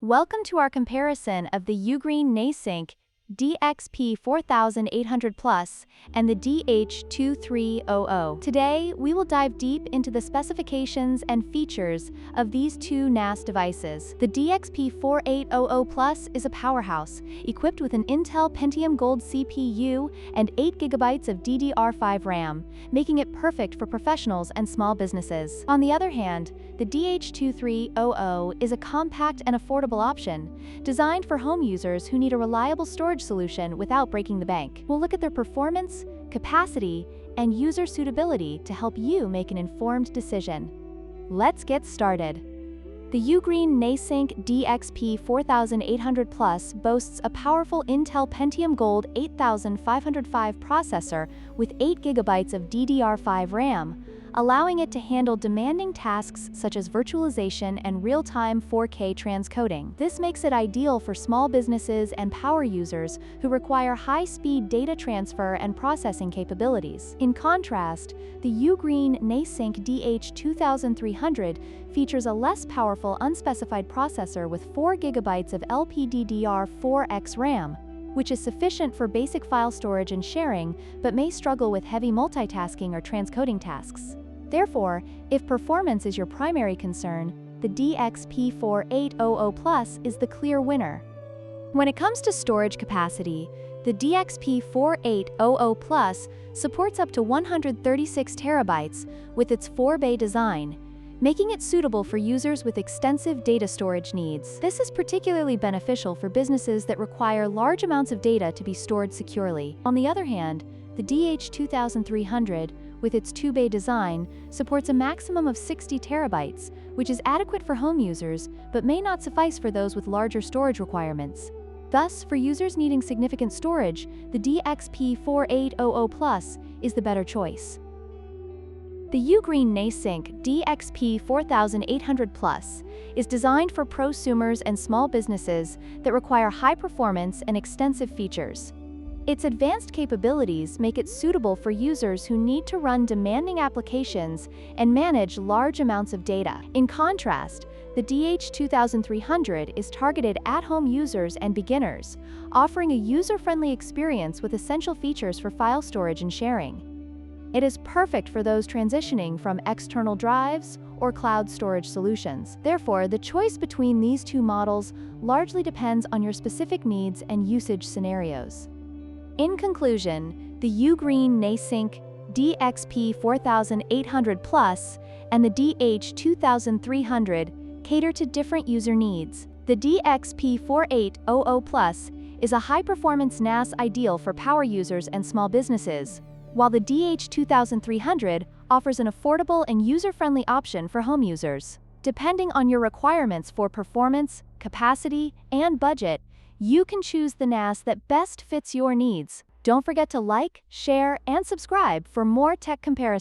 Welcome to our comparison of the UGREEN NASync DXP4800 Plus and the DH2300. Today, we will dive deep into the specifications and features of these two NAS devices. The DXP4800 Plus is a powerhouse, equipped with an Intel Pentium Gold CPU and 8 GB of DDR5 RAM, making it perfect for professionals and small businesses. On the other hand, the DH2300 is a compact and affordable option, designed for home users who need a reliable storage solution without breaking the bank. We'll look at their performance, capacity, and user suitability to help you make an informed decision. Let's get started. The UGREEN NASync DXP4800 Plus boasts a powerful Intel Pentium Gold 8505 processor with 8 GB of DDR5 RAM, allowing it to handle demanding tasks such as virtualization and real-time 4K transcoding. This makes it ideal for small businesses and power users who require high-speed data transfer and processing capabilities. In contrast, the UGREEN NASync DH2300 features a less powerful unspecified processor with 4 GB of LPDDR4X RAM, which is sufficient for basic file storage and sharing, but may struggle with heavy multitasking or transcoding tasks. Therefore, if performance is your primary concern, the DXP4800 Plus is the clear winner. When it comes to storage capacity, the DXP4800 Plus supports up to 136 TB with its 4-bay design, making it suitable for users with extensive data storage needs. This is particularly beneficial for businesses that require large amounts of data to be stored securely. On the other hand, the DH2300, with its 2-bay design, supports a maximum of 60 TB, which is adequate for home users, but may not suffice for those with larger storage requirements. Thus, for users needing significant storage, the DXP4800 Plus is the better choice. The UGREEN NASync DXP4800 Plus is designed for prosumers and small businesses that require high performance and extensive features. Its advanced capabilities make it suitable for users who need to run demanding applications and manage large amounts of data. In contrast, the DH2300 is targeted at home users and beginners, offering a user-friendly experience with essential features for file storage and sharing. It is perfect for those transitioning from external drives or cloud storage solutions. Therefore, the choice between these two models largely depends on your specific needs and usage scenarios. In conclusion, the UGREEN NASync DXP4800 Plus and the DH2300 cater to different user needs. The DXP4800 Plus is a high-performance NAS ideal for power users and small businesses, while the DH2300 offers an affordable and user-friendly option for home users. Depending on your requirements for performance, capacity, and budget, you can choose the NAS that best fits your needs. Don't forget to like, share, and subscribe for more tech comparisons.